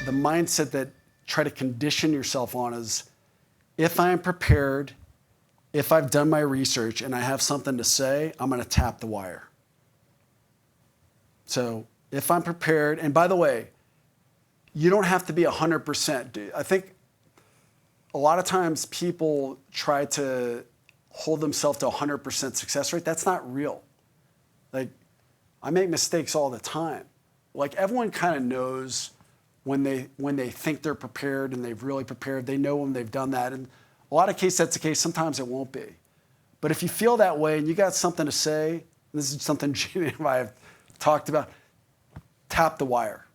the mindset that try to condition yourself on is, if I'm prepared, if I've done my research and I have something to say, I'm going to tap the wire. So if I'm prepared, and by the way, you don't have to be 100%. I think a lot of times people try to hold themselves to 100% success rate. That's not real. Like, I make mistakes all the time. Like, everyone kind of knows when they think they're prepared and they've really prepared. They know when they've done that. And a lot of cases that's the case. Sometimes it won't be. But if you feel that way and you got something to say, and this is something Jimmy and I have talked about, tap the wire.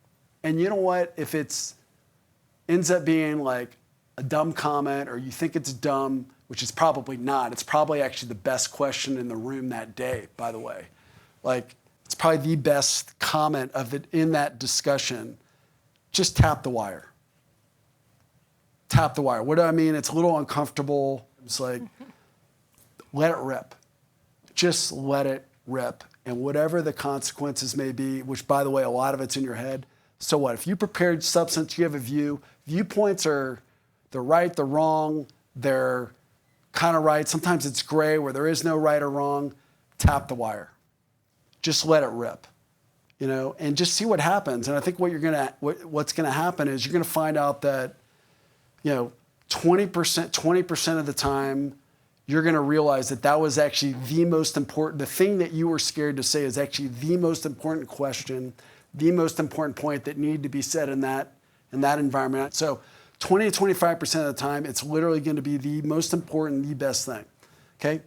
And you know what? If it ends up being like a dumb comment, or you think it's dumb, which is probably not. It's probably actually the best question in the room that day, by the way. Like, it's probably the best comment of it in that discussion. Just tap the wire. Tap the wire. What do I mean? It's a little uncomfortable. It's like, let it rip. Just let it rip. And whatever the consequences may be, which, by the way, a lot of it's in your head. So what? If you prepared substance, you have a view. Viewpoints are, they're right, they're wrong, they're kind of right. Sometimes it's gray where there is no right or wrong. Tap the wire. Just let it rip, and just see what happens. And I think what's gonna happen is you're gonna find out that, 20% of the time, you're gonna realize that was actually the most important. The thing that you were scared to say is actually the most important question, the most important point that needed to be said in that environment. So 20 to 25% of the time, it's literally going to be the most important, the best thing, okay?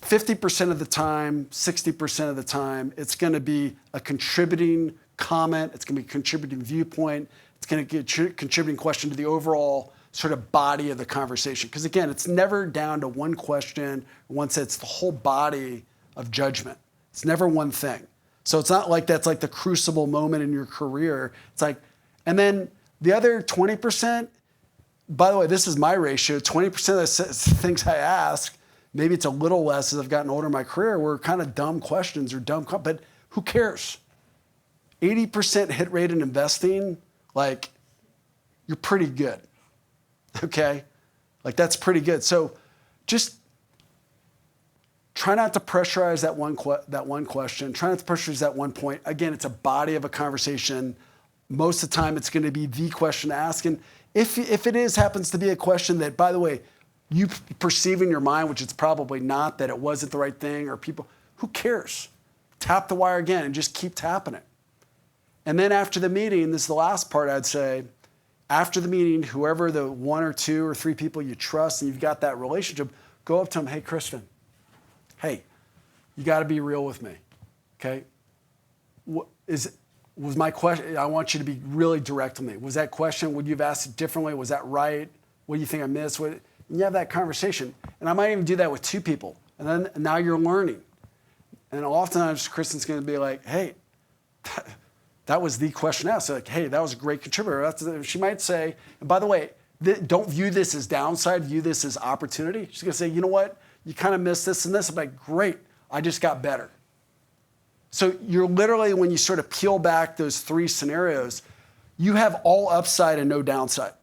50% of the time, 60% of the time, it's going to be a contributing comment. It's going to be a contributing viewpoint. It's going to be a contributing question to the overall sort of body of the conversation. Because again, it's never down to one question, it's the whole body of judgment. It's never one thing. So it's not like that's like the crucible moment in your career. It's like, and then the other 20%, by the way, this is my ratio. 20% of the things I ask, maybe it's a little less as I've gotten older in my career, were kind of dumb questions or but who cares? 80% hit rate in investing, like, you're pretty good, okay? Like, that's pretty good. So just try not to pressurize that one question. Try not to pressurize that one point. Again, it's a body of a conversation. Most of the time, it's going to be the question to ask. And if it happens to be a question that, by the way, you perceive in your mind, which it's probably not, that it wasn't the right thing, or people, who cares? Tap the wire again and just keep tapping it. And then after the meeting, this is the last part I'd say, after the meeting, whoever the one or two or three people you trust and you've got that relationship, go up to them, hey, Kristen, hey, you got to be real with me, okay? Was my question, I want you to be really direct with me. Was that question, would you have asked it differently? Was that right? What do you think I missed? And you have that conversation. And I might even do that with two people. And then now you're learning. And oftentimes, Kristen's going to be like, hey, that was the question asked. So like, hey, that was a great contributor. She might say, and by the way, don't view this as downside, view this as opportunity. She's going to say, you know what? You kind of missed this and this. I'm like, great, I just got better. So you're literally, when you sort of peel back those three scenarios, you have all upside and no downside.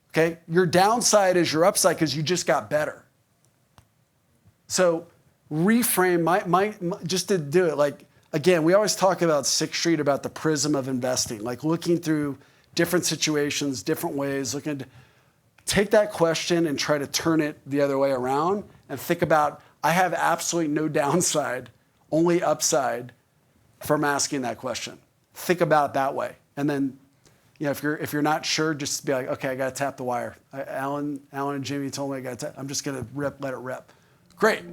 Okay? Your downside is your upside because you just got better. So reframe, just to do it, like, again, we always talk about Sixth Street, about the prism of investing, like looking through different situations, different ways, take that question and try to turn it the other way around and think about, I have absolutely no downside, only upside from asking that question. Think about it that way. And then, if you're not sure, just be like, okay, I got to tap the wire. Alan and Jimmy told me I'm just going to let it rip. Great.